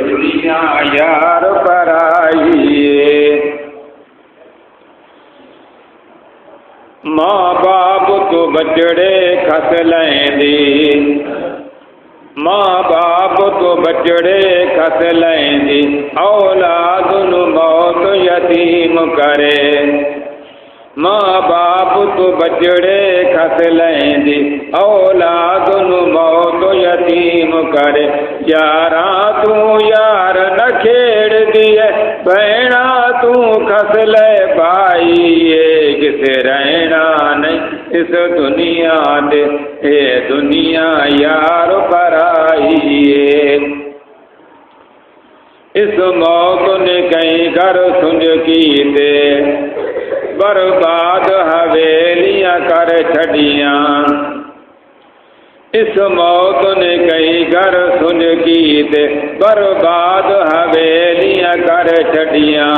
दुनिया यार पराई। माँ बाप तो बचड़े खस लैंदी, माँ बाप तो बचड़े खस लैंदी, औलाद नु मौत यतीम करे। माँ बाप तो बचड़े खस लैंदी, औलाद नु मौत यतीम करे। यारा तू यार न खेड़ दिए, भैणा तू खस ले भाई। किसे रहना नहीं इस दुनिया दे, ये दुनिया यार पराई। इस मौत ने कई घर सुन की दे, बर्बाद हवेलियां कर छड़ियां। इस मौत ने कई घर सुन की दे, बर्बाद हवेलियां कर छड़ियां।